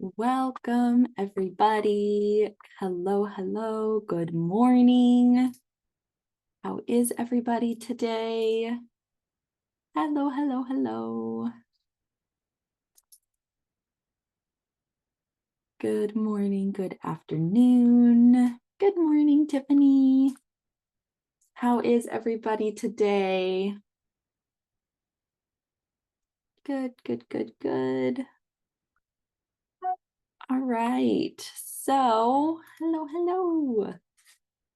Welcome, everybody. Hello, hello. Good morning. How is everybody today? Hello, hello, hello. Good morning, good afternoon. Good morning, Tiffany. How is everybody today? Good, good, good, good. All right. So, hello, hello.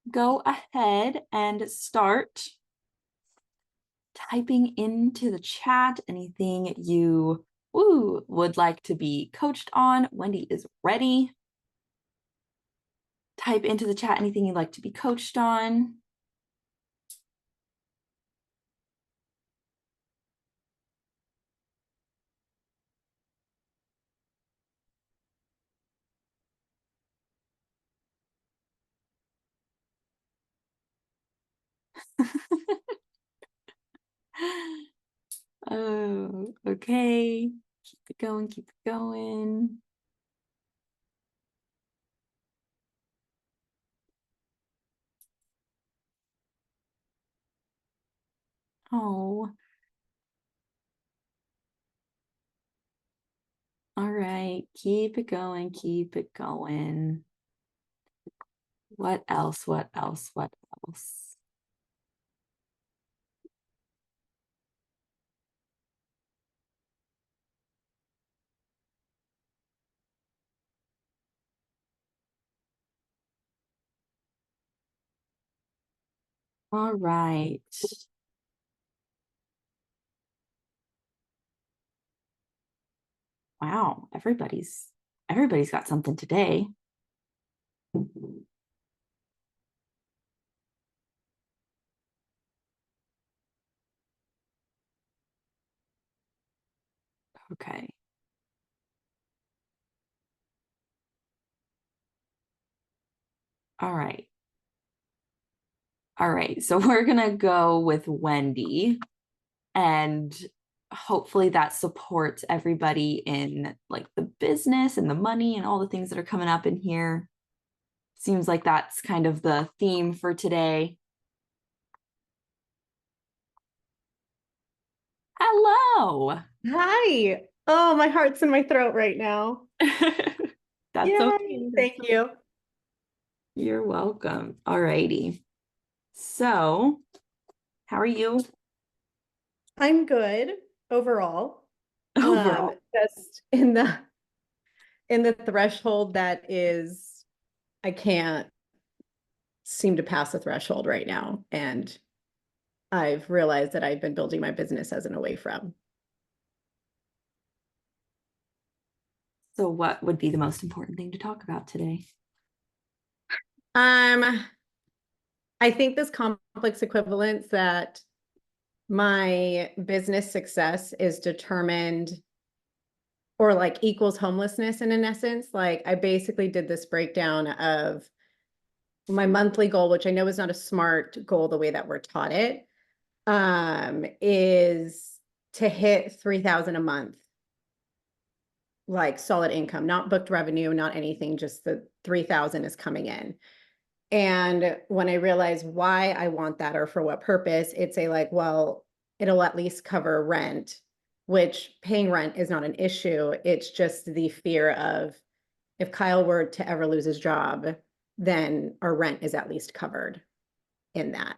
Go ahead and start typing into the chat anything you would like to be coached on. Wendy is ready. Type into the chat anything you'd like to be coached on. Oh, okay. Keep it going, keep it going. Oh. All right, keep it going, keep it going. What else? What else? What else? All right. Wow, everybody's got something today. Okay. All right. All right. So we're going to go with Wendy, and hopefully that supports everybody in like the business and the money and all the things that are coming up in here. Seems like that's kind of the theme for today. Hello. Hi. Oh, my heart's in my throat right now. That's Yay. okay. Thank you. You're welcome. All righty. So, how are you I'm good overall. overall? Just in the threshold that is, I can't seem to pass the threshold right now. And I've realized that I've been building my business as an away from. So, what would be the most important thing to talk about today? Um, I think this complex equivalence that my business success is determined or like equals homelessness in an essence. Like I basically did this breakdown of my monthly goal, which I know is not a smart goal the way that we're taught it, is to hit 3,000 a month, like solid income, not booked revenue, not anything, just the 3,000 is coming in. And when I realized why I want that or for what purpose, it's like, well, it'll at least cover rent, which paying rent is not an issue. It's just the fear of if Kyle were to ever lose his job, then our rent is at least covered in that.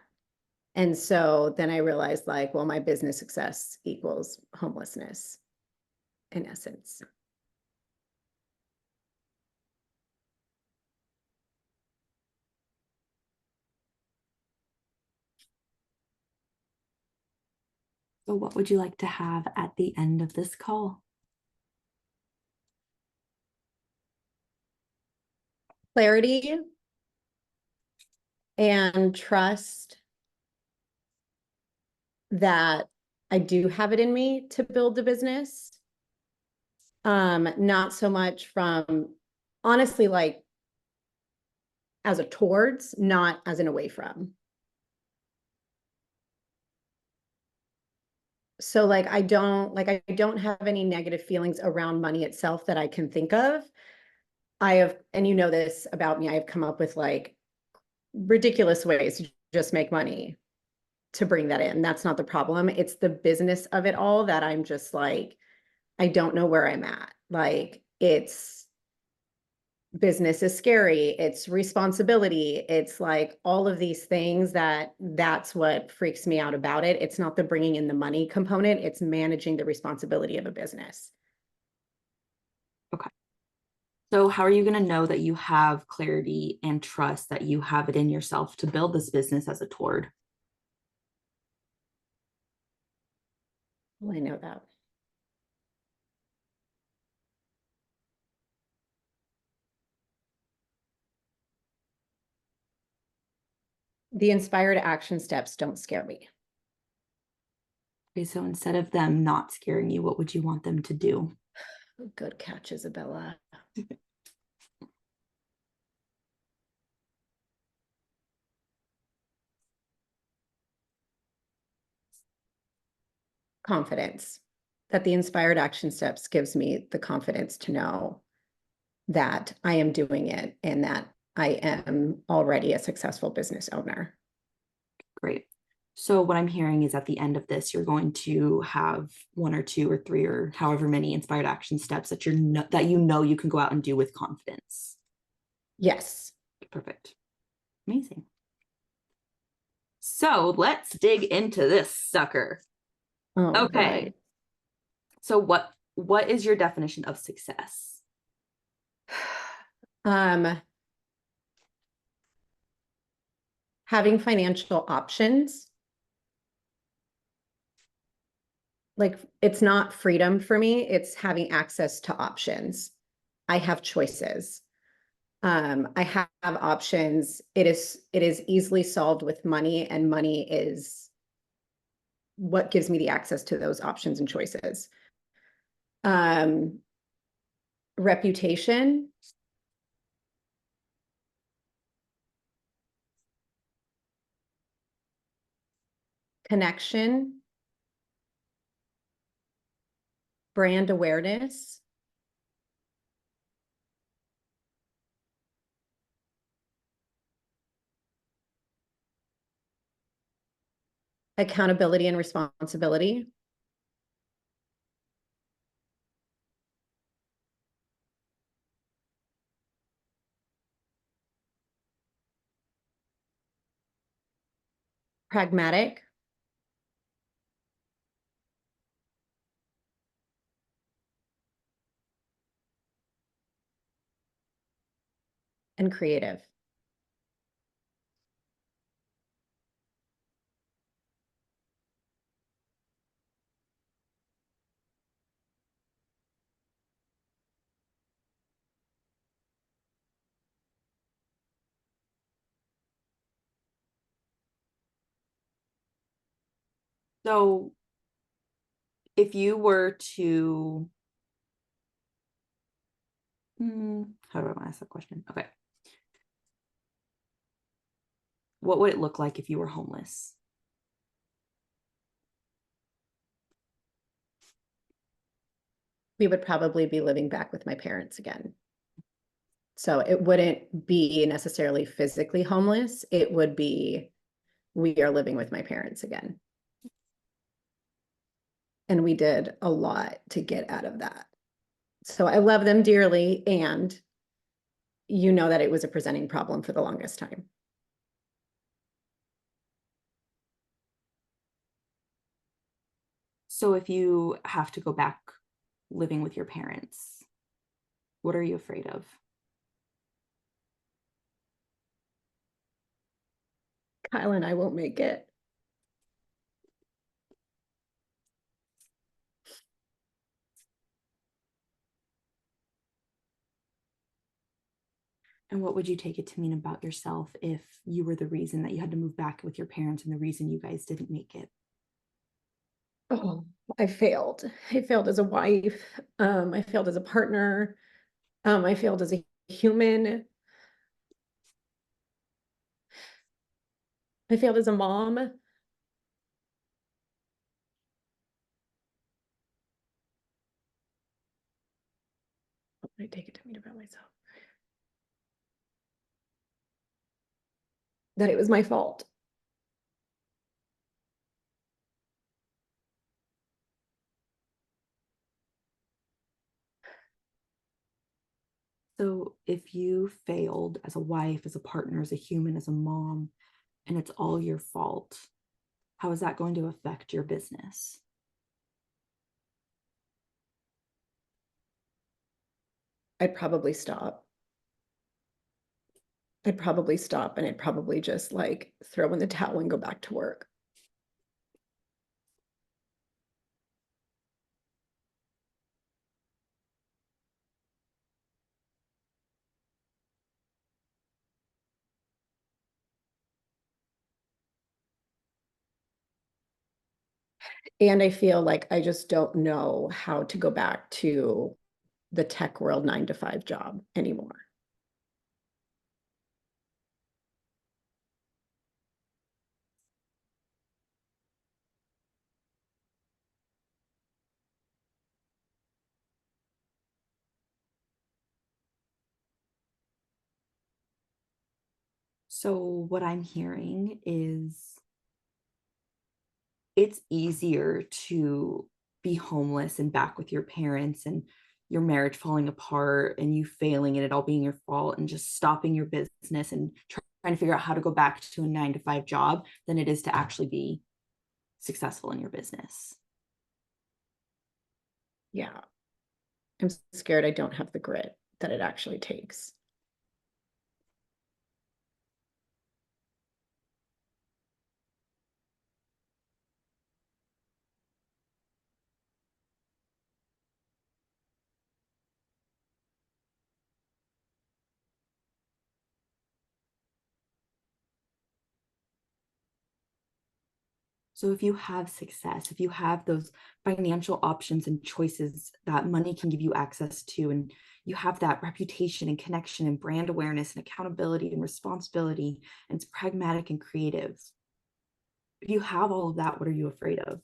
And so then I realized like, well, my business success equals homelessness in essence. So, what would you like to have at the end of this call? Clarity and trust that I do have it in me to build a business. Not so much from honestly, like as a towards, not as an away from. So like I don't have any negative feelings around money itself that I can think of. I have, and you know this about me, I have come up with like ridiculous ways to just make money to bring that in. That's not the problem. It's the business of it all that I'm just like, I don't know where I'm at. Like it's business is scary. It's responsibility. It's like all of these things that's what freaks me out about it. It's not the bringing in the money component. It's managing the responsibility of a business. Okay. So how are you going to know that you have clarity and trust that you have it in yourself to build this business as a toward? Well, I know that. The inspired action steps don't scare me. Okay, so instead of them not scaring you, what would you want them to do? Good catch, Isabella. Confidence. That the inspired action steps gives me the confidence to know that I am doing it and that I am already a successful business owner. Great. So what I'm hearing is at the end of this, you're going to have one or two or three or however many inspired action steps that that you know you can go out and do with confidence. Yes. Perfect. Amazing. So let's dig into this sucker. Oh Okay. boy. So what is your definition of success? Um, having financial options. Like it's not freedom for me, it's having access to options. I have choices. I have options. It is easily solved with money, and money is what gives me the access to those options and choices. Um, reputation, connection, brand awareness, accountability and responsibility, pragmatic, and creative. So if you were to how do I want to ask that question? Okay. What would it look like if you were homeless? We would probably be living back with my parents again. So it wouldn't be necessarily physically homeless. It would be, we are living with my parents again. And we did a lot to get out of that. So I love them dearly. And you know that it was a presenting problem for the longest time. So if you have to go back living with your parents, what are you afraid of? Kyle and I won't make it. And what would you take it to mean about yourself if you were the reason that you had to move back with your parents and the reason you guys didn't make it? Oh, I failed. I failed as a wife. I failed as a partner. I failed as a human. I failed as a mom. I take it to mean about myself? That it was my fault. So if you failed as a wife, as a partner, as a human, as a mom, and it's all your fault, how is that going to affect your business? I'd probably stop. I'd probably stop and I'd probably just like throw in the towel and go back to work. And I feel like I just don't know how to go back to the tech world 9 to 5 job anymore. So what I'm hearing is it's easier to be homeless and back with your parents and your marriage falling apart and you failing and it all being your fault and just stopping your business and trying to figure out how to go back to a 9 to 5 job than it is to actually be successful in your business. Yeah. I'm scared I don't have the grit that it actually takes. So if you have success, if you have those financial options and choices that money can give you access to, and you have that reputation and connection and brand awareness and accountability and responsibility, and it's pragmatic and creative. If you have all of that, what are you afraid of?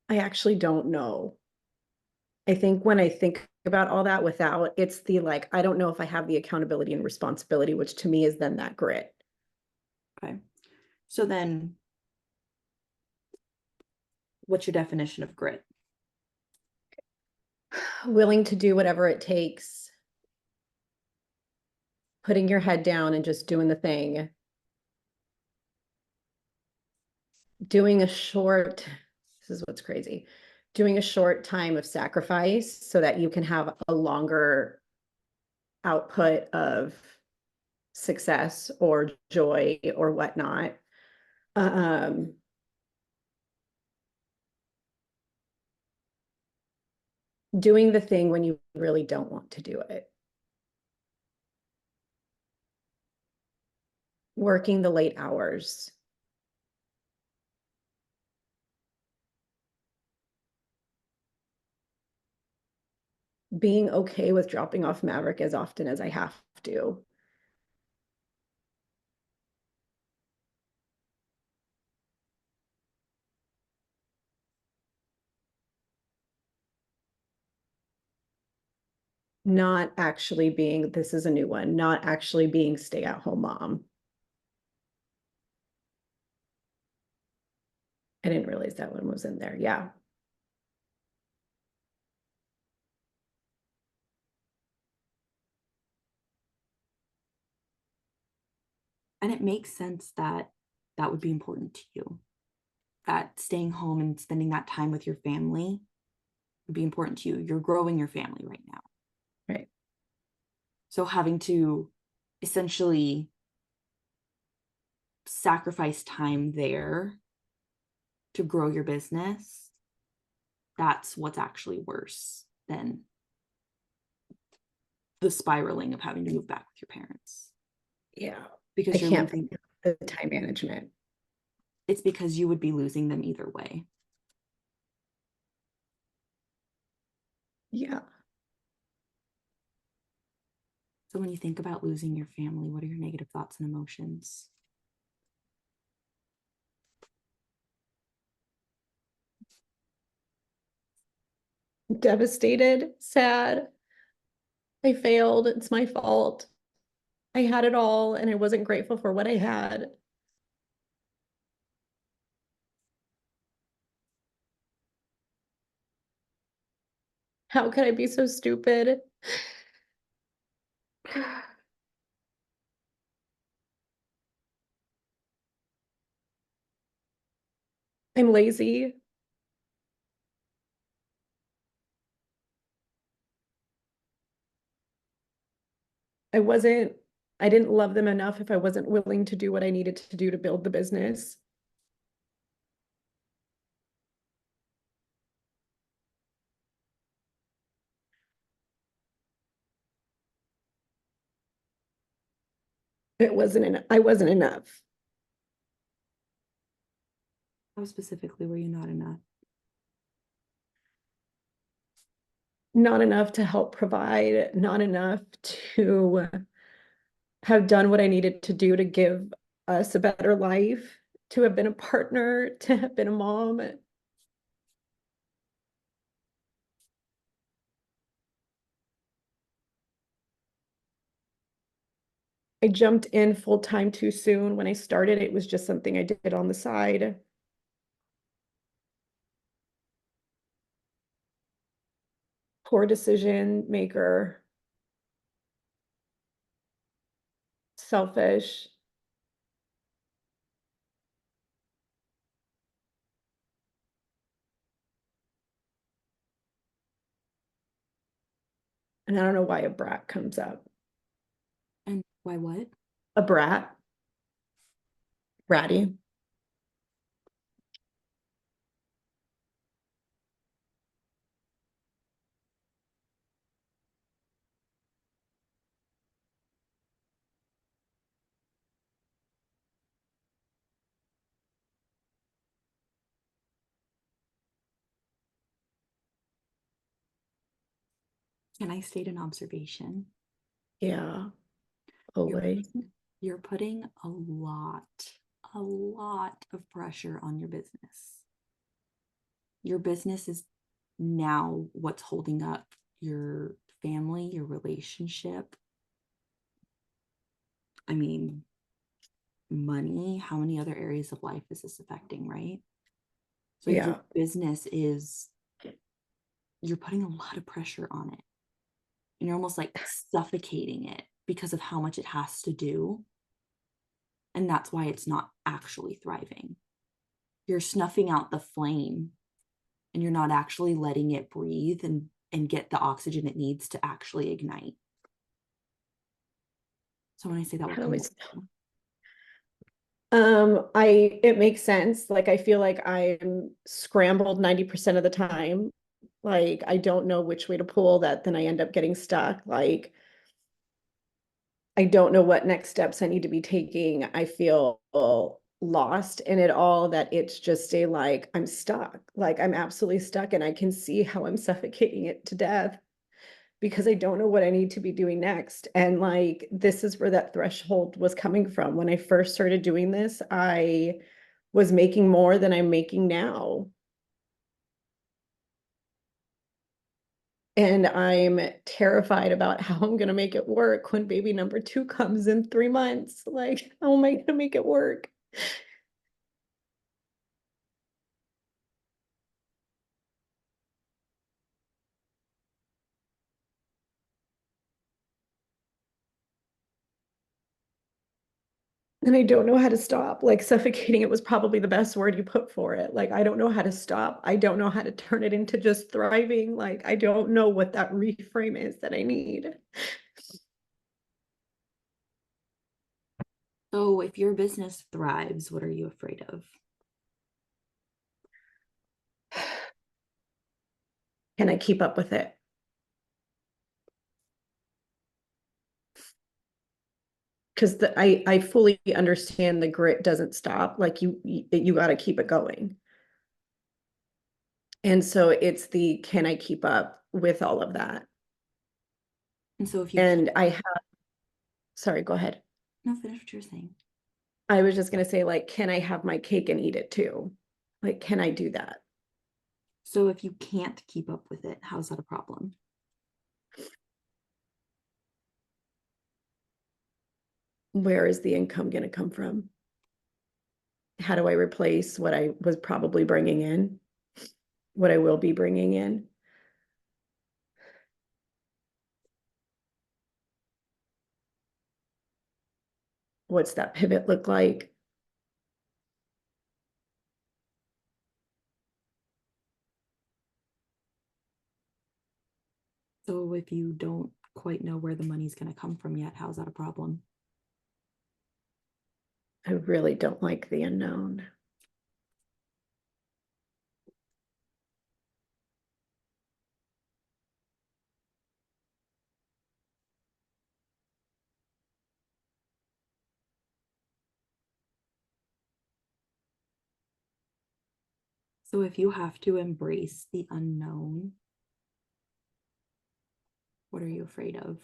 I actually don't know. I think when I think about all that without, it's the like, I don't know if I have the accountability and responsibility, which to me is then that grit. Okay. So then what's your definition of grit? Willing to do whatever it takes, putting your head down and just doing the thing. Doing a short, this is what's crazy, doing a short time of sacrifice so that you can have a longer output of success or joy or whatnot. Um, Doing the thing when you really don't want to do it. Working the late hours. Being okay with dropping off Maverick as often as I have to. Not actually being, this is a new one, not actually being stay-at-home mom. I didn't realize that one was in there. Yeah. And it makes sense that that would be important to you, that staying home and spending that time with your family would be important to you. You're growing your family right now. Right. So having to essentially sacrifice time there to grow your business, that's what's actually worse than the spiraling of having to move back with your parents. Yeah. I Because you're can't losing, the time management. it's because you would be losing them either way. Yeah. So when you think about losing your family, what are your negative thoughts and emotions? Devastated, sad. I failed. It's my fault. I had it all and I wasn't grateful for what I had. How could I be so stupid? I'm lazy. I didn't love them enough if I wasn't willing to do what I needed to do to build the business. I wasn't enough. How specifically were you not enough? Not enough to help provide, not enough to have done what I needed to do to give us a better life, to have been a partner, to have been a mom. I jumped in full time too soon. When I started, it was just something I did on the side. Poor decision maker, selfish. And I don't know why a brat comes up. And why what? A brat, bratty. Can I state an observation? Yeah, You're totally. you're putting a lot of pressure on your business. Your business is now what's holding up your family, your relationship. I mean, money, how many other areas of life is this affecting, right? So your Yeah. business is, you're putting a lot of pressure on it. And you're almost like suffocating it because of how much it has to do. And that's why it's not actually thriving. You're snuffing out the flame and you're not actually letting it breathe and get the oxygen it needs to actually ignite. So when I say that, what How do I comes s- up? it makes sense. Like I feel like I'm scrambled 90% of the time. Like I don't know which way to pull that, then I end up getting stuck. Like I don't know what next steps I need to be taking. I feel lost in it all, that it's just a like I'm stuck. Like I'm absolutely stuck and I can see how I'm suffocating it to death because I don't know what I need to be doing next. And like this is where that threshold was coming from. When I first started doing this, I was making more than I'm making now. And I'm terrified about how I'm going to make it work when baby number 2 comes in 3 months. Like, how am I going to make it work? And I don't know how to stop. Like, suffocating it was probably the best word you put for it. Like, I don't know how to stop. I don't know how to turn it into just thriving. Like, I don't know what that reframe is that I need. So if your business thrives, what are you afraid of? Can I keep up with it? Because I fully understand the grit doesn't stop. Like you got to keep it going. And so it's can I keep up with all of that? And so if you And keep, I have, Sorry, go ahead. No, finish what you're saying. I was just gonna say, like, can I have my cake and eat it too? Like, can I do that? So if you can't keep up with it, how's that a problem? Where is the income gonna come from? How do I replace what I was probably bringing in? What I will be bringing in? What's that pivot look like? So if you don't quite know where the money's going to come from yet, how's that a problem? I really don't like the unknown. So if you have to embrace the unknown, what are you afraid of?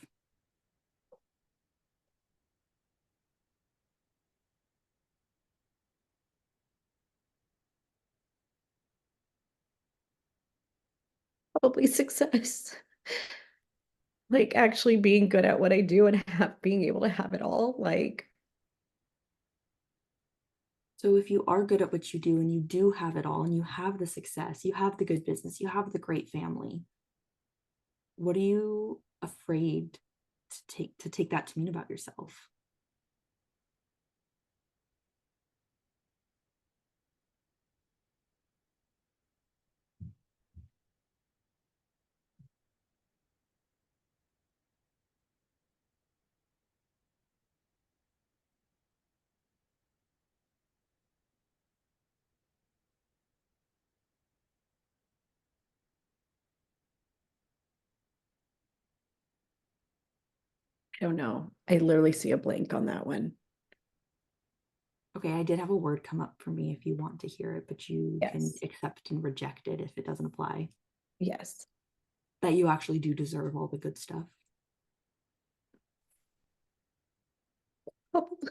Probably success. Like actually being good at what I do and being able to have it all. Like, So if you are good at what you do and you do have it all and you have the success, you have the good business, you have the great family, what are you afraid to take that to mean about yourself? I don't know. I literally see a blank on that one. Okay, I did have a word come up for me if you want to hear it, but you can Yes. accept and reject it if it doesn't apply. Yes. That you actually do deserve all the good stuff. Probably.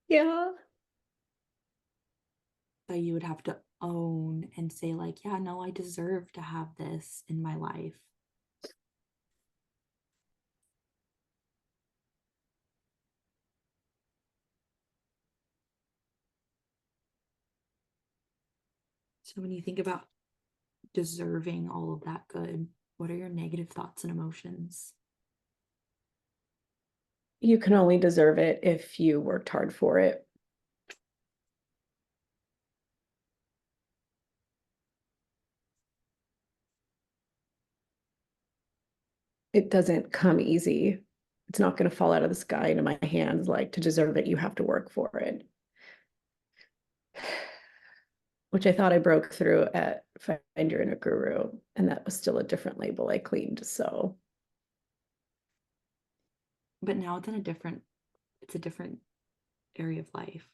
Yeah. That you would have to own and say, like, yeah, no, I deserve to have this in my life. So when you think about deserving all of that good, what are your negative thoughts and emotions? You can only deserve it if you worked hard for it. It doesn't come easy. It's not going to fall out of the sky into my hands. Like to deserve it, you have to work for it. Which I thought I broke through at Find Your Inner Guru, and that was still a different label I cleaned. So, But now it's a different area of life.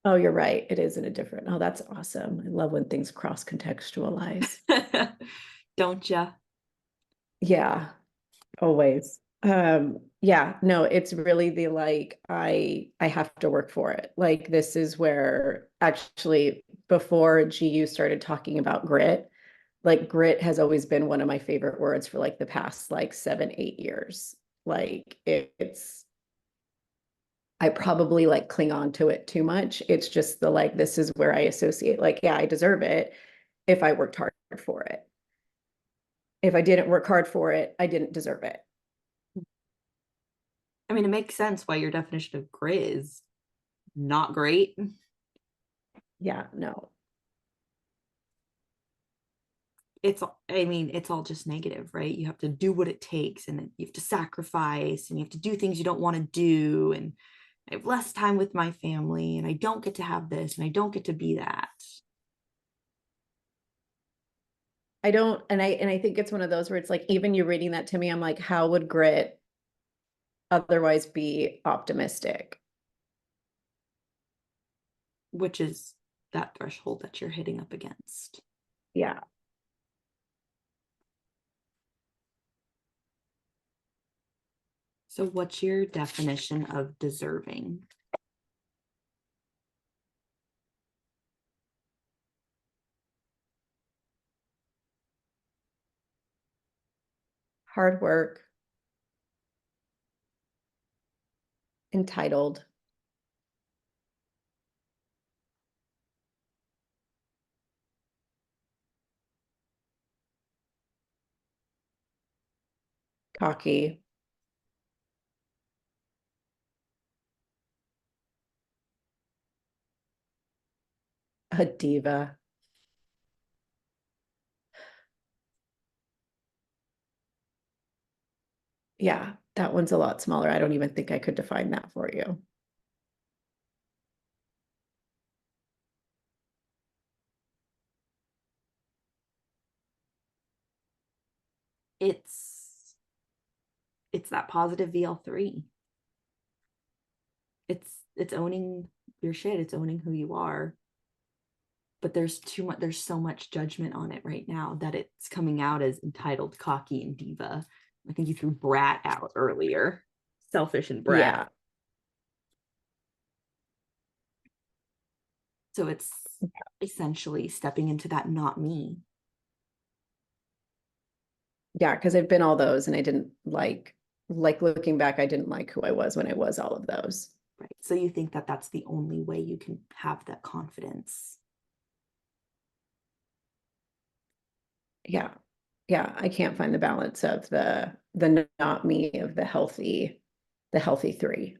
oh, you're right. It is in a different. Oh, that's awesome. I love when things cross contextualize. Don't ya? Yeah, always. Yeah, no, it's really the like I have to work for it. Like this is where actually before GU started talking about grit, like grit has always been one of my favorite words for like the past like 7, 8 years. Like it's I probably like cling on to it too much. It's just the like this is where I associate like yeah, I deserve it if I worked hard for it. If I didn't work hard for it, I didn't deserve it. I mean, it makes sense why your definition of grit is not great. Yeah, no. It's all just negative, right? You have to do what it takes and you have to sacrifice and you have to do things you don't want to do. And I have less time with my family and I don't get to have this and I don't get to be that. I don't and I think it's one of those where it's like even you reading that to me, I'm like, how would grit otherwise be optimistic? Which is that threshold that you're hitting up against. Yeah. So what's your definition of deserving? Hard work, entitled, cocky, a diva. Yeah, that one's a lot smaller. I don't even think I could define that for you. It's that positive VL3. It's owning your shit. It's owning who you are. But there's so much judgment on it right now that it's coming out as entitled, cocky, and diva. I think you threw brat out earlier. Selfish and brat. Yeah. So it's essentially stepping into that not me. Yeah, because I've been all those and I didn't like looking back, I didn't like who I was when I was all of those. Right. So you think that that's the only way you can have that confidence. Yeah. Yeah, I can't find the balance of the not me of the healthy three.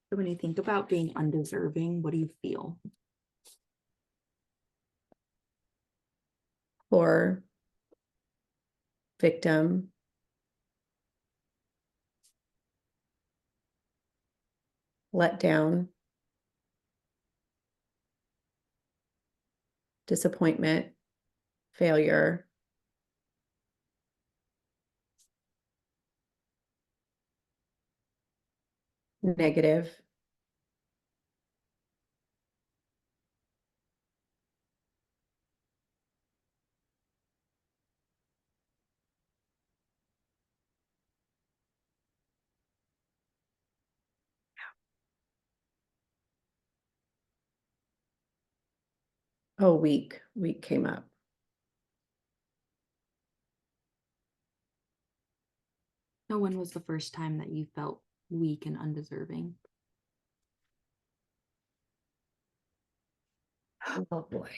So when you think about being undeserving, what do you feel? Or victim, let down, disappointment, failure, negative. Oh, weak came up. So when was the first time that you felt weak and undeserving? Oh boy.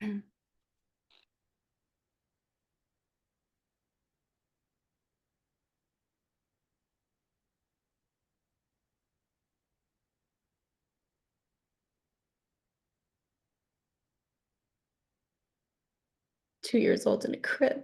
Mm. 2 years old in a crib.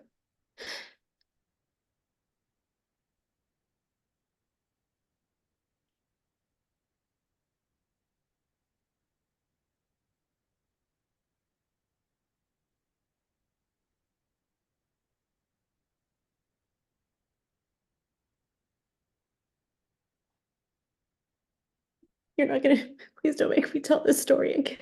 You're not gonna, please don't make me tell this story again.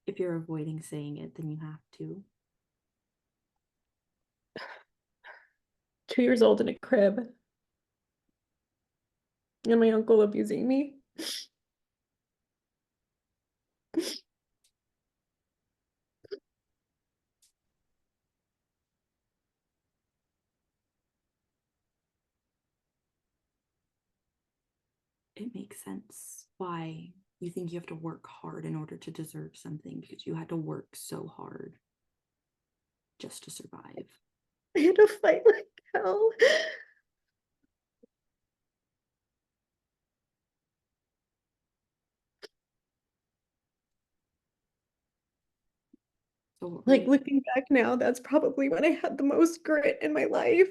If you're avoiding saying it, then you have to. 2 years old in a crib. And my uncle abusing me. It makes sense why you think you have to work hard in order to deserve something because you had to work so hard just to survive. I had to fight like hell. So Like looking back now, that's probably when I had the most grit in my life.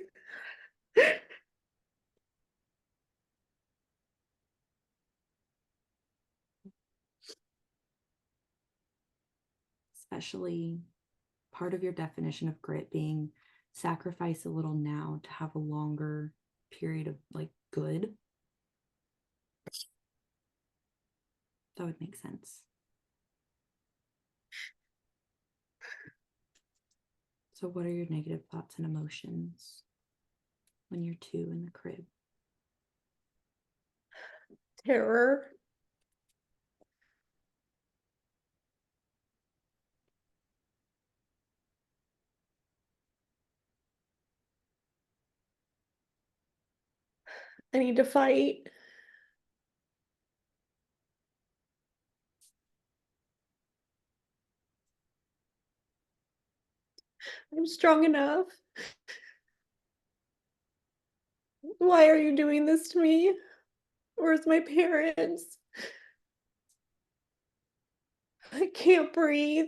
especially part of your definition of grit being sacrifice a little now to have a longer period of like good. That would make sense. So, what are your negative thoughts and emotions when you're two in the crib? Terror. I need to fight. I'm strong enough. Why are you doing this to me? Where's my parents? I can't breathe.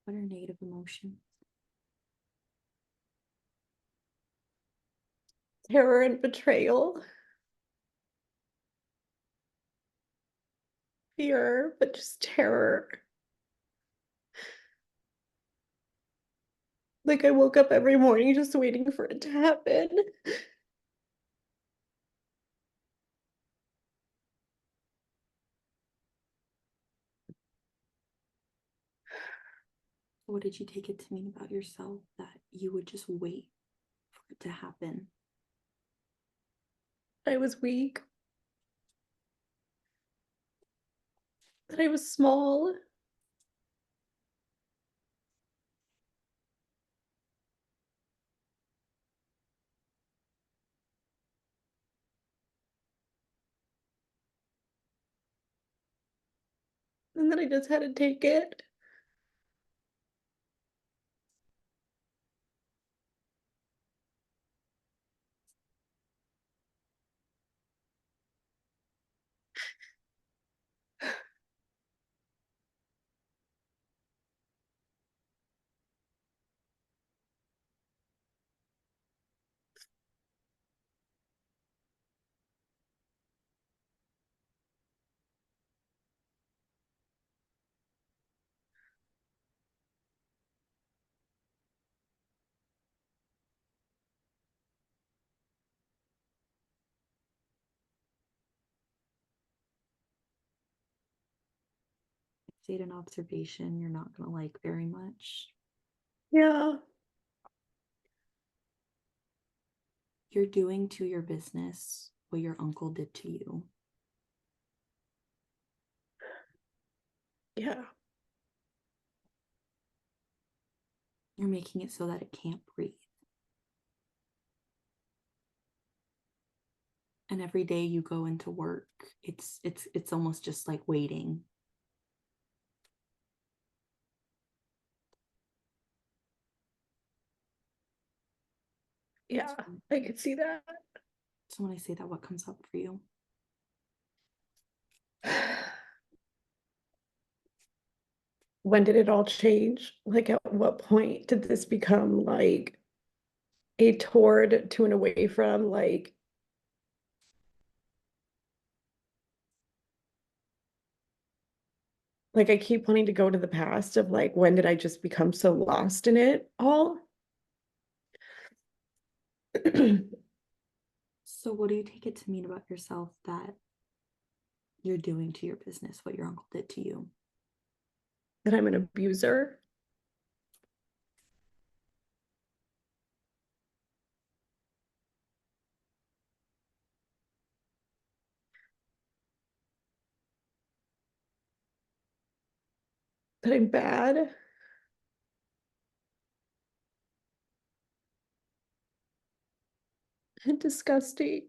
What are negative emotions? Terror and betrayal. Fear, but just terror. Like I woke up every morning just waiting for it to happen. What did you take it to mean about yourself that you would just wait for it to happen? I was weak. That I was small. And then I just had to take it. State an observation you're not going to like very much. Yeah. You're doing to your business what your uncle did to you. Yeah. You're making it so that it can't breathe. And every day you go into work, it's almost just like waiting. Yeah. I could see that. So when I say that, what comes up for you? When did it all change? Like, at what point did this become like a toward to and away from? Like I keep wanting to go to the past of like, when did I just become so lost in it all? That So what do you take it to mean about yourself that you're doing to your business what your uncle did to you? I'm an abuser. That I'm bad. And disgusting.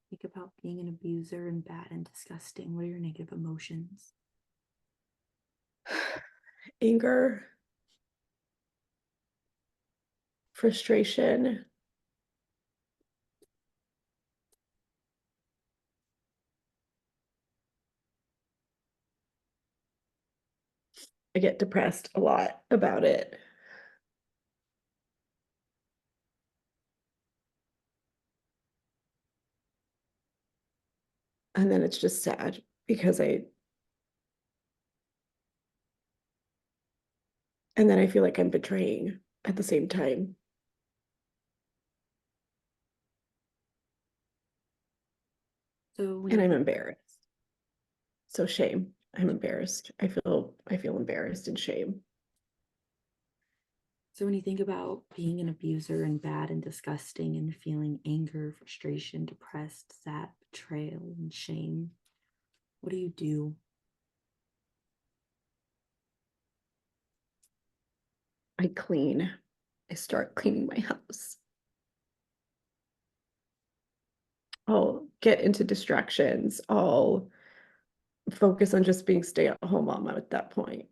Think about being an abuser and bad and disgusting. What are your negative emotions? Anger. Frustration. I get depressed a lot about it. And then it's just sad because and then I feel like I'm betraying at the same time. So when And you I'm think embarrassed. So shame. I'm embarrassed. I feel embarrassed and shame. so when you think about being an abuser and bad and disgusting and feeling anger, frustration, depressed, sad, betrayal, and shame, what do you do? I clean. I start cleaning my house. I'll get into distractions. I'll focus on just being stay-at-home mom at that point.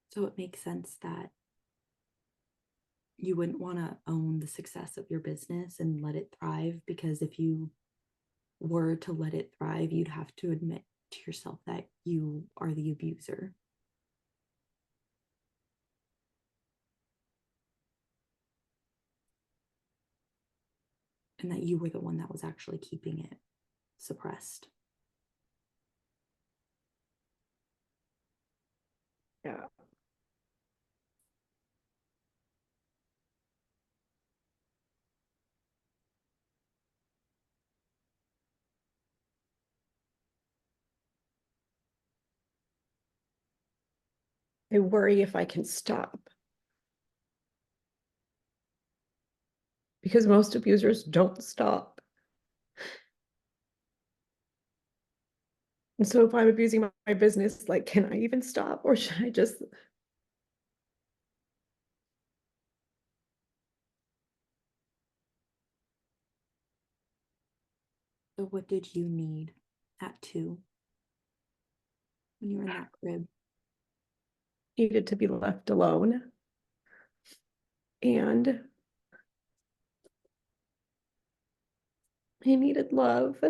So it makes sense that you wouldn't want to own the success of your business and let it thrive, because if you were to let it thrive, you'd have to admit to yourself that you are the abuser and that you were the one that was actually keeping it suppressed. Yeah. I worry if I can stop because most abusers don't stop. And so if I'm abusing my business, like, can I even stop or should I just So, what did you need at 2 when you were in that crib? needed to be left alone? And I needed love. I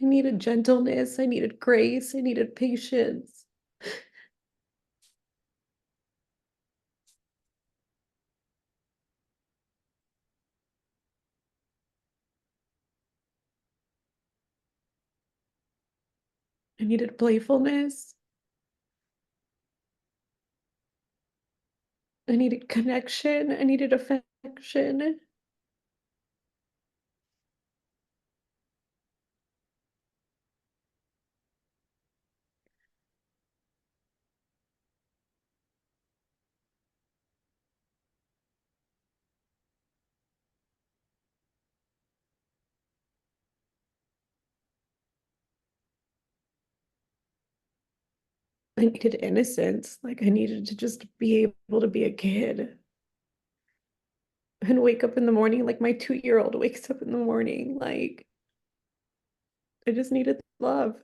needed gentleness. I needed grace. I needed patience. I needed playfulness. I needed connection. I needed affection. I needed innocence. Like I needed to just be able to be a kid and wake up in the morning like my 2-year-old wakes up in the morning. Like I just needed love.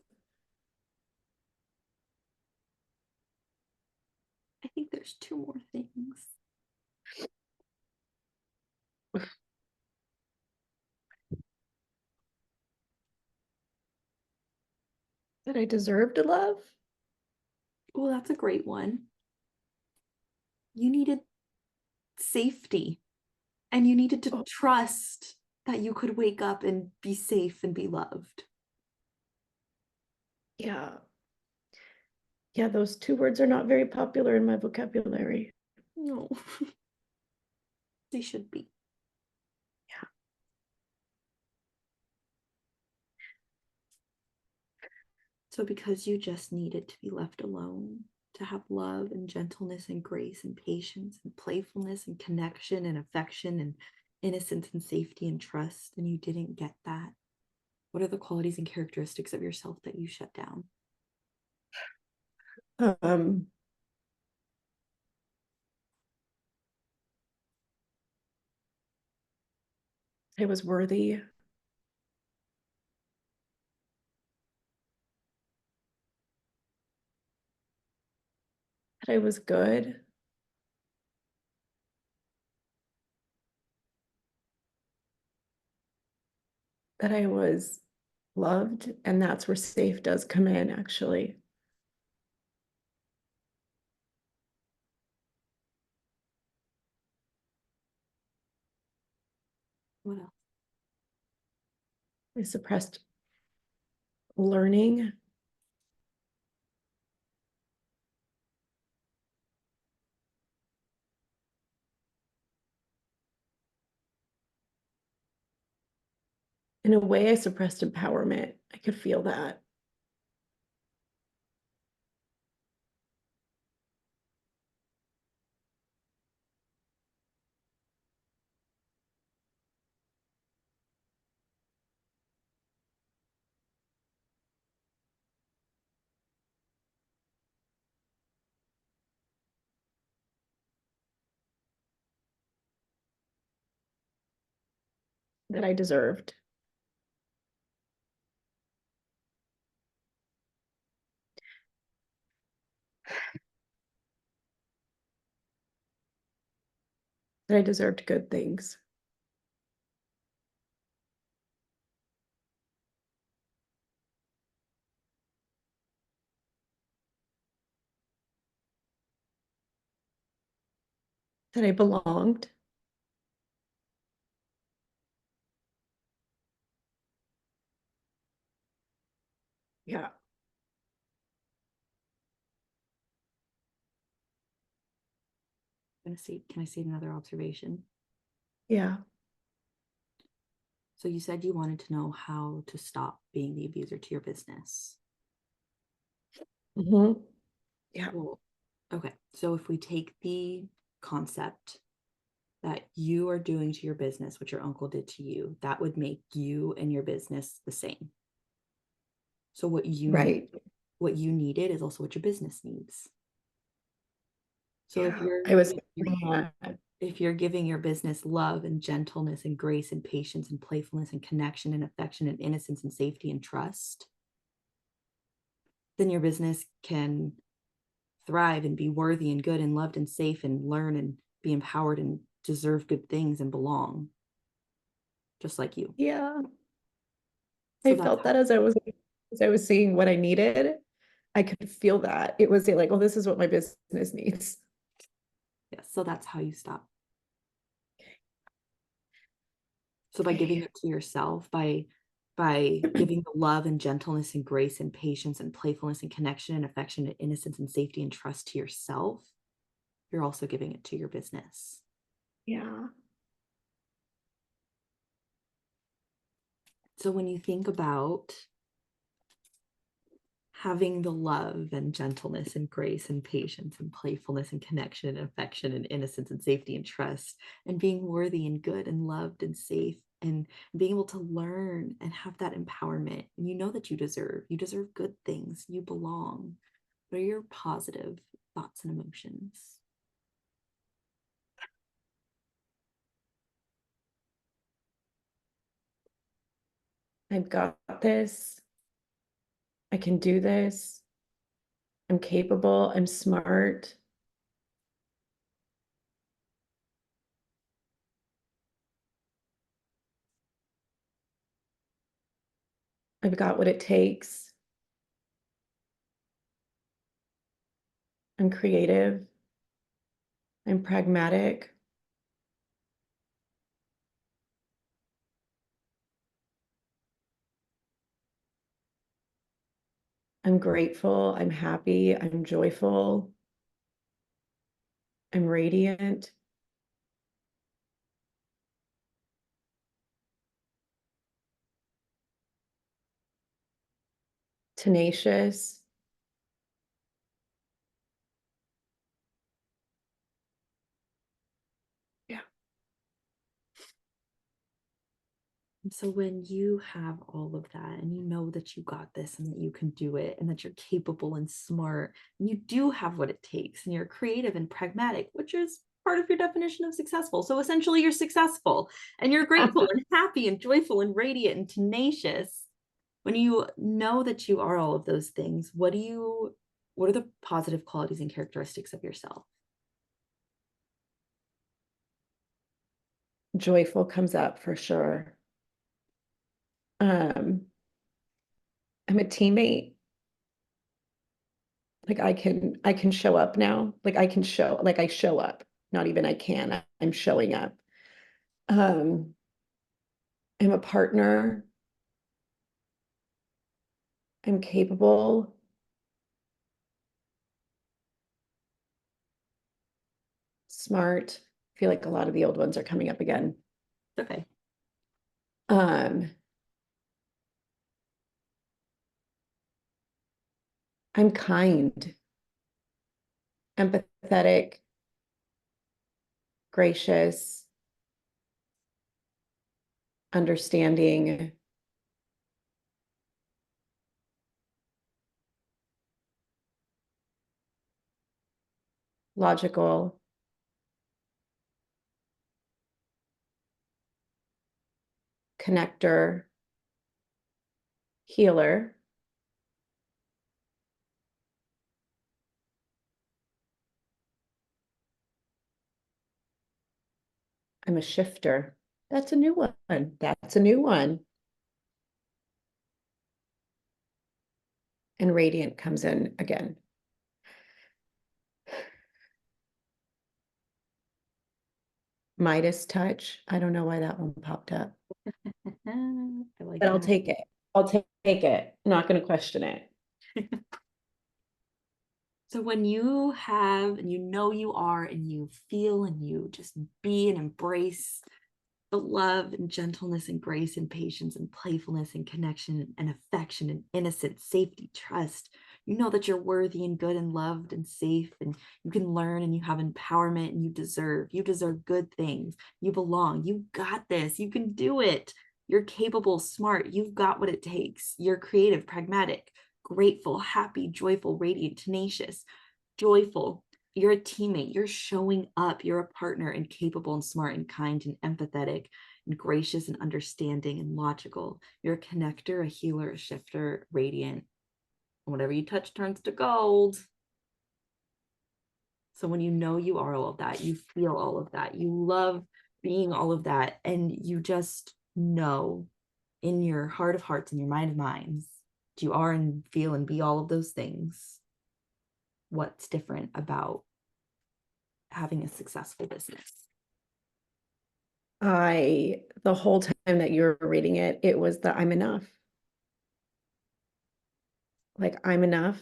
I think there's 2 more things. That I deserved love. Well, that's a great one. You needed safety, and you needed to Oh, trust that you could wake up and be safe and be loved. yeah. Yeah, those 2 words are not very popular in my vocabulary. No, they should be. Yeah. So, because you just needed to be left alone, to have love and gentleness and grace and patience and playfulness and connection and affection and innocence and safety and trust, and you didn't get that, what are the qualities and characteristics of yourself that you shut down? Um, I was worthy. That I was good. that I was loved, and that's where safe does come in, actually. What else? I suppressed learning. In a way, I suppressed empowerment. I could feel that. That I deserved. That I deserved good things. That I belonged. Yeah. Can I see another observation? Yeah. So you said you wanted to know how to stop being the abuser to your business. Hmm. Yeah. Well, okay. So if we take the concept that you are doing to your business what your uncle did to you, that would make you and your business the same. So Right. what you needed is also what your business needs. So Yeah. I was, yeah. if you're giving your business love and gentleness and grace and patience and playfulness and connection and affection and innocence and safety and trust, then your business can thrive and be worthy and good and loved and safe and learn and be empowered and deserve good things and belong, just like you. Yeah. So I that's felt that as I was seeing what I needed. I could feel that. It was like, oh, this is what my business needs. yes. So that's how you stop. So by giving Okay. it to yourself, by giving the love and gentleness and grace and patience and playfulness and connection and affection and innocence and safety and trust to yourself, you're also giving it to your business. Yeah. So when you think about having the love and gentleness and grace and patience and playfulness and connection and affection and innocence and safety and trust and being worthy and good and loved and safe and being able to learn and have that empowerment, and you know that you deserve good things, you belong. What are your positive thoughts and emotions? I've got this. I can do this. I'm capable. I'm smart. I've got what it takes. I'm creative. I'm pragmatic. I'm grateful. I'm happy. I'm joyful. I'm radiant. Tenacious. Yeah. And so when you have all of that and you know that you got this and that you can do it and that you're capable and smart and you do have what it takes and you're creative and pragmatic, which is part of your definition of successful. So essentially you're successful and you're grateful and happy and joyful and radiant and tenacious. When you know that you are all of those things, what are the positive qualities and characteristics of yourself? Joyful comes up for sure. I'm a teammate. Like I can show up now. Like I show up. Not even I can. I'm showing up. Um, I'm a partner. I'm capable. Smart. I feel like a lot of the old ones are coming up again. Okay. Um, I'm kind, empathetic, gracious, understanding, logical, connector, healer. I'm a shifter. That's a new one. That's a new one. And radiant comes in again. Midas touch. I don't know why that one popped up, I like but I'll that. take it. I'll take it. I'm not going to question it. So when you have and you know you are and you feel and you just be and embrace the love and gentleness and grace and patience and playfulness and connection and affection and innocence, safety, trust, you know that you're worthy and good and loved and safe and you can learn and you have empowerment and you deserve good things. You belong. You got this. You can do it. You're capable, smart. You've got what it takes. You're creative, pragmatic, grateful, happy, joyful, radiant, tenacious, joyful. You're a teammate. You're showing up. You're a partner and capable and smart and kind and empathetic and gracious and understanding and logical. You're a connector, a healer, a shifter, radiant. Whatever you touch turns to gold. So when you know you are all of that, you feel all of that, you love being all of that, and you just know in your heart of hearts and your mind of minds that you are and feel and be all of those things. What's different about having a successful business? The whole time that you were reading it, it was that I'm enough. Like I'm enough.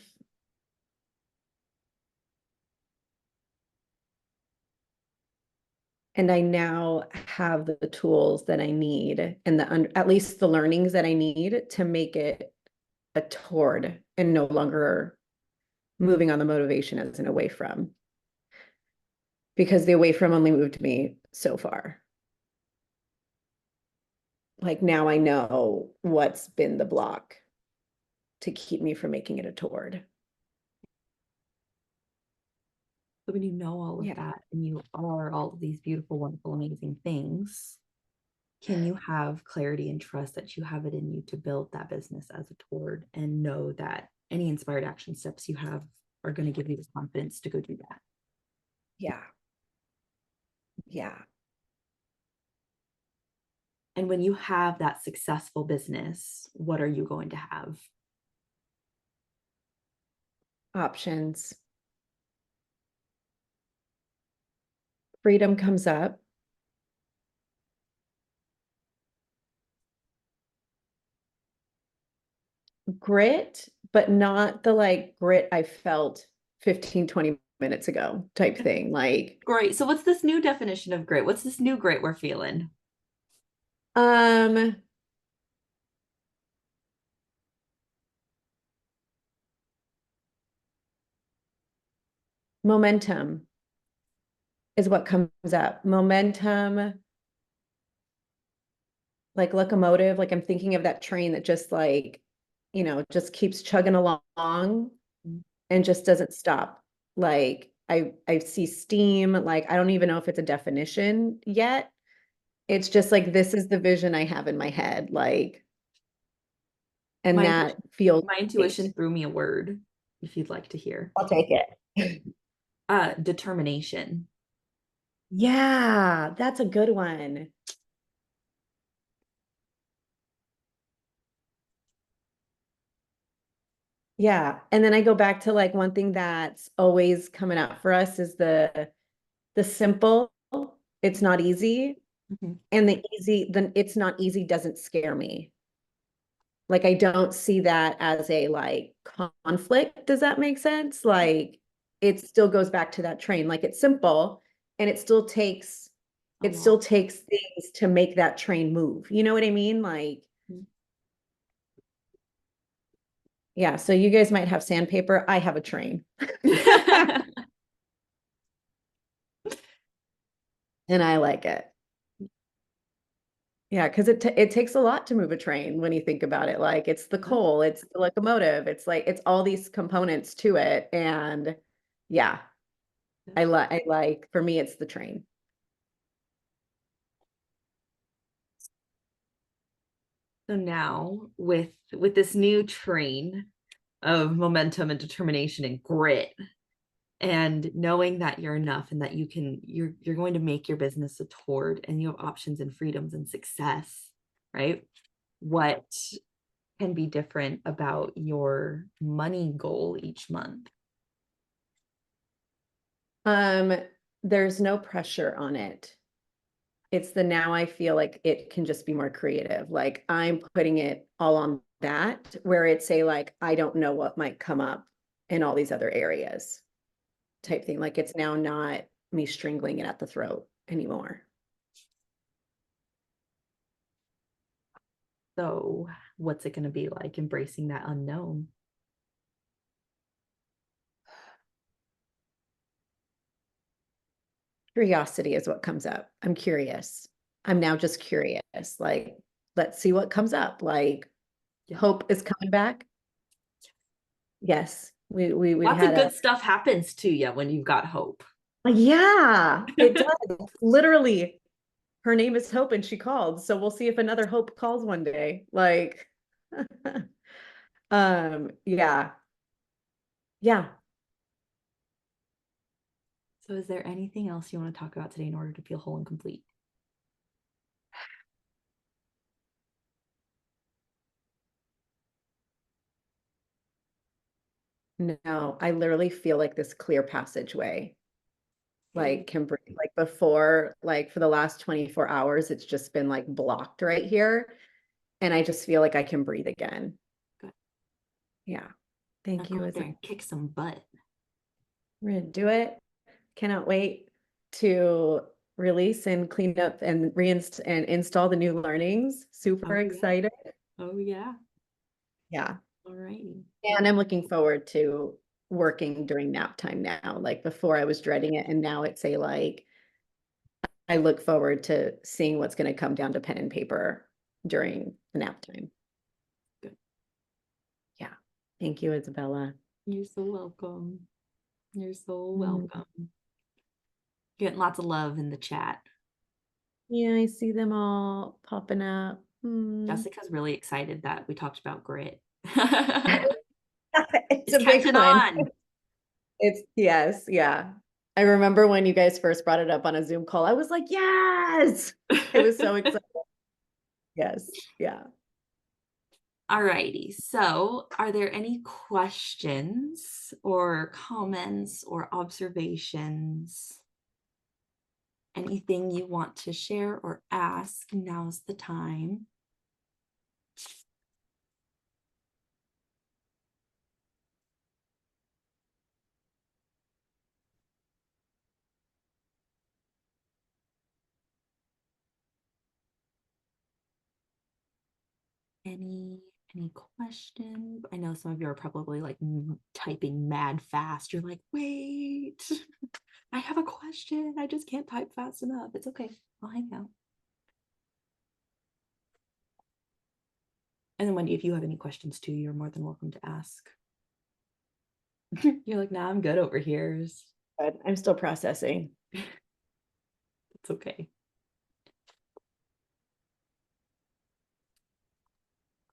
And I now have the tools that I need and at least the learnings that I need to make it a toward and no longer moving on the motivation as an away from. Because the away from only moved me so far. Like now I know what's been the block to keep me from making it a toward. So when you know all of Yeah. that and you are all of these beautiful, wonderful, amazing things, can you have clarity and trust that you have it in you to build that business as a toward and know that any inspired action steps you have are going to give you the confidence to go do that? Yeah. Yeah. And when you have that successful business, what are you going to have? Options. Freedom comes up. Grit, but not the like grit I felt 15, 20 minutes ago type thing. Like, Great. So what's this new definition of grit? What's this new grit we're feeling? um, momentum is what comes up. Momentum, like locomotive, like I'm thinking of that train that just like, just keeps chugging along and just doesn't stop. Like I see steam, like I don't even know if it's a definition yet. It's just like this is the vision I have in my head, like, and My that feels my great. intuition threw me a word, if you'd like to hear. I'll take it. Determination. Yeah, that's a good one. Yeah. And then I go back to like one thing that's always coming up for us is the simple, it's not easy. Mhm. And the easy, then it's not easy doesn't scare me. Like I don't see that as a like conflict. Does that make sense? Like it still goes back to that train. Like it's simple and A it lot. still takes things to make that train move. You know what I mean? Like, Mhm. yeah, so you guys might have sandpaper. I have a train. And I like it. Yeah, because it takes a lot to move a train when you think about it. Like it's the coal, it's the locomotive, it's like it's all these components to it. And yeah, I like for me it's the train. So now with this new train of momentum and determination and grit, and knowing that you're enough and that you're going to make your business a toward and you have options and freedoms and success, right? What can be different about your money goal each month? Um, there's no pressure on it. It's the now I feel like it can just be more creative. Like I'm putting it all on that where it's a like I don't know what might come up in all these other areas type thing. Like it's now not me strangling it at the throat anymore. So what's it going to be like embracing that unknown? Curiosity is what comes up. I'm curious. I'm now just curious. Like, let's see what comes up. Like, Yeah. hope is coming back. Yes, we've Lots of had a good stuff happens to you when you've got hope. yeah, it does. Literally, her name is Hope and she called. So we'll see if another Hope calls one day. Like, yeah, yeah. So is there anything else you want to talk about today in order to feel whole and complete? No, I literally feel like this clear passageway. Okay. Like can breathe. Like before, like for the last 24 hours, it's just been like blocked right here. And I just feel like I can breathe again. Good. Yeah. Now Thank go you, out there Isabel. and kick some butt. We're gonna do it. Cannot wait to release and clean up and reinst and install the new learnings. Super Oh yeah. excited. Oh yeah. Yeah. All righty. And I'm looking forward to working during nap time now. Like before I was dreading it and now it's a like I look forward to seeing what's going to come down to pen and paper during the nap time. Good. Yeah. Thank you, Isabella. You're so welcome. You're so Mm. welcome. Getting lots of love in the chat. Yeah, I see them all popping up. Mm. Jessica's really excited that we talked about grit. It's It's a big catching one. on. It's yes, yeah. I remember when you guys first brought it up on a Zoom call, I was like, yes. I was so excited. Yes, yeah. All righty. So, are there any questions or comments or observations? Anything you want to share or ask? Now's the time. Any questions? I know some of you are probably like typing mad fast. You're like, wait, I have a question. I just can't type fast enough. It's okay. I'll hang out. And then Wendy, if you have any questions too, you're more than welcome to ask. You're like, nah, I'm good over here. But I'm still processing. It's okay.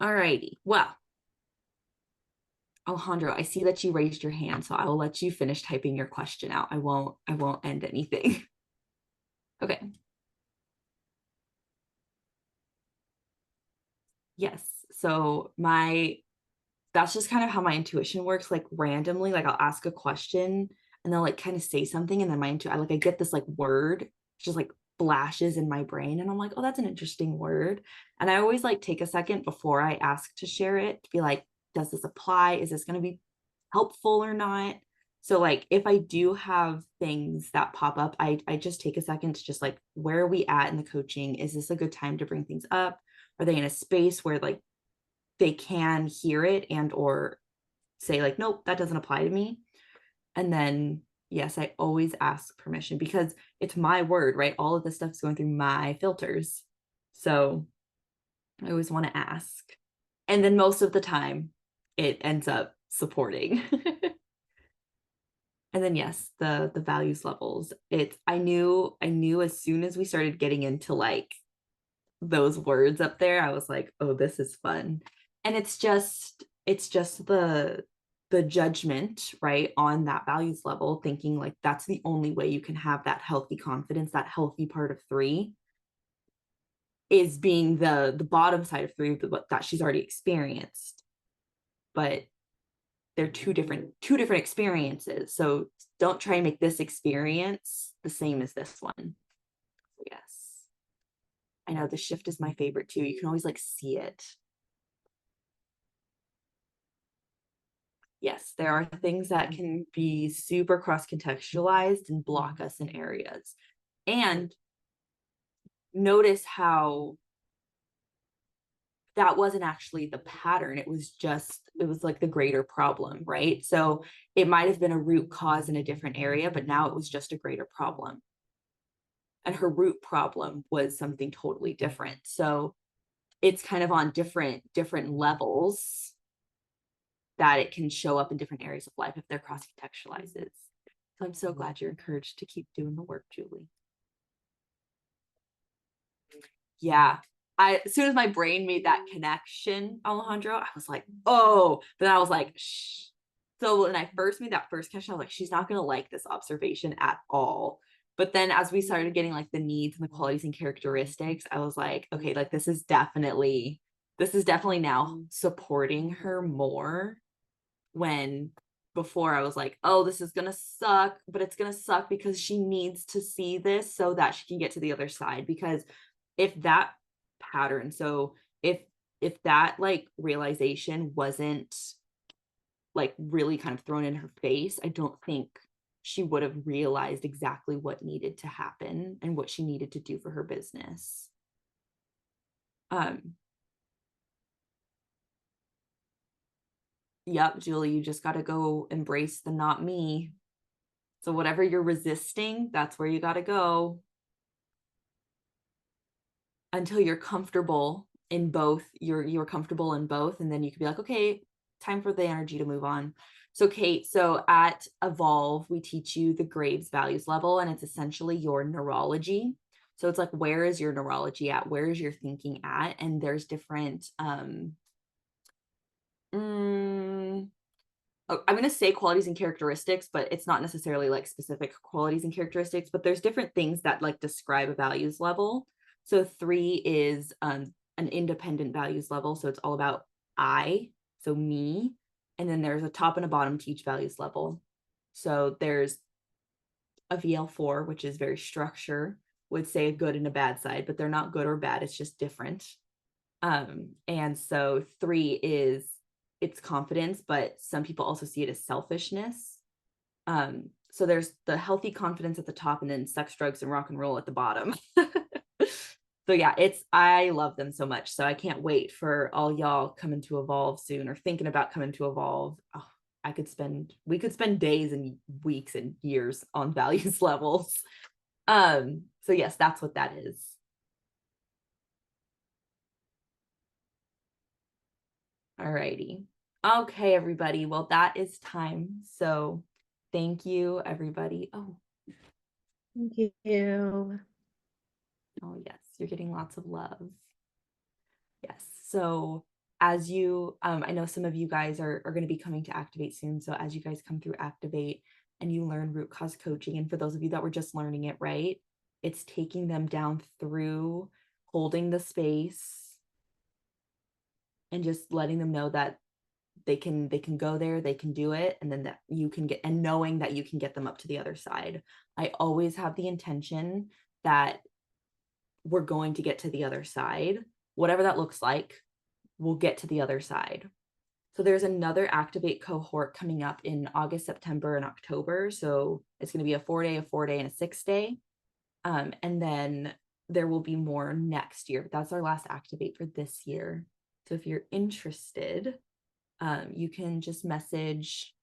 All righty. Well, Alejandro, I see that you raised your hand, so I will let you finish typing your question out. I won't end anything. Okay. Yes. So that's just kind of how my intuition works. Like randomly, like I'll ask a question and they'll like kind of say something, and then I get this like word just like flashes in my brain, and I'm like, oh, that's an interesting word. And I always like take a second before I ask to share it to be like, does this apply? Is this going to be helpful or not? So like if I do have things that pop up, I just take a second to just like, where are we at in the coaching? Is this a good time to bring things up? Are they in a space where like they can hear it and or say like, nope, that doesn't apply to me? And then yes, I always ask permission because it's my word, right? All of this stuff's going through my filters. So I always want to ask. And then most of the time it ends up supporting. And then yes, the values levels. It's I knew as soon as we started getting into like those words up there, I was like, oh, this is fun. And it's just the judgment, right, on that values level, thinking like that's the only way you can have that healthy confidence, that healthy part of three is being the bottom side of three that she's already experienced. But they're two different experiences. So don't try and make this experience the same as this one. Yes. I know the shift is my favorite too. You can always like see it. Yes, there are things that can be super cross contextualized and block us in areas. And notice how that wasn't actually the pattern. It was like the greater problem, right? So it might have been a root cause in a different area, but now it was just a greater problem. And her root problem was something totally different. So it's kind of on different levels that it can show up in different areas of life if they're cross contextualizes. So I'm so glad you're encouraged to keep doing the work, Julie. Yeah. As soon as my brain made that connection, Alejandro, I was like, oh, but then I was like, shh. So when I first made that first connection, I was like, she's not going to like this observation at all. But then as we started getting like the needs and the qualities and characteristics, I was like, okay, like this is definitely now supporting her more, when before I was like, oh, this is gonna suck, but it's gonna suck because she needs to see this so that she can get to the other side. Because if that pattern, so if that like realization wasn't like really kind of thrown in her face, I don't think she would have realized exactly what needed to happen and what she needed to do for her business. um yep, Julie, you just got to go embrace the not me. So whatever you're resisting, that's where you got to go until you're comfortable in both. You're comfortable in both, and then you can be like, okay, time for the energy to move on. So Kate, so at Evolve, we teach you the Graves values level, and it's essentially your neurology. So it's like, where is your neurology at? Where is your thinking at? And there's different I'm going to say qualities and characteristics, but it's not necessarily like specific qualities and characteristics, but there's different things that like describe a values level. So 3 is an independent values level. So it's all about I, so me. And then there's a top and a bottom to each values level. So there's a VL4, which is very structure, would say a good and a bad side, but they're not good or bad. It's just different. And so 3 is it's confidence, but some people also see it as selfishness. So there's the healthy confidence at the top, and then sex, drugs, and rock and roll at the bottom. So yeah, I love them so much. So I can't wait for all y'all coming to Evolve soon or thinking about coming to Evolve. Oh, we could spend days and weeks and years on values levels. So yes, that's what that is. All righty. Okay, everybody. Well, that is time. So thank you, everybody. Thank you. Oh, yes, you're getting lots of love. Yes. So as you, I know some of you guys are going to be coming to Activate soon. So as you guys come through Activate and you learn root cause coaching, and for those of you that were just learning it, right, it's taking them down through holding the space and just letting them know that they can go there, they can do it, and then that you can get, and knowing that you can get them up to the other side. I always have the intention that we're going to get to the other side, whatever that looks like, we'll get to the other side. So there's another Activate cohort coming up in August, September, and October. So it's going to be a 4-day, a 4-day, and a 6-day. And then there will be more next year, but that's our last Activate for this year. So if you're interested, you can just message.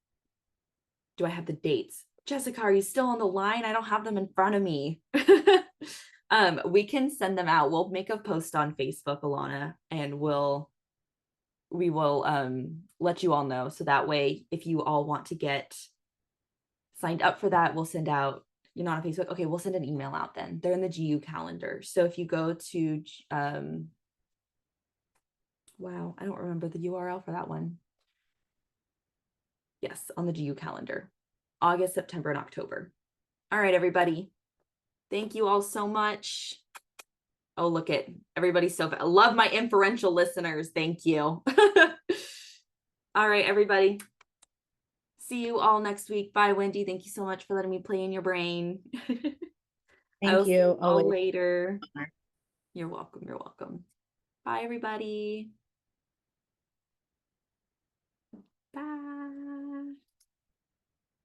Do I have the dates? Jessica, are you still on the line? I don't have them in front of me. We can send them out. We'll make a post on Facebook, Alana, and we will let you all know. So that way, if you all want to get signed up for that, we'll send out, you're not on Facebook. Okay, we'll send an email out then. They're in the GU calendar. So if you go to, wow, I don't remember the URL for that one. Yes, on the GU calendar, August, September, and October. All right, everybody. Thank you all so much. Oh, look at everybody's so, I love my inferential listeners. Thank you. All right, everybody. See you all next week. Bye, Wendy. Thank you so much for letting me play in your brain. I will Thank see you you. all Always. later. You're welcome. You're welcome. Bye, everybody. Bye.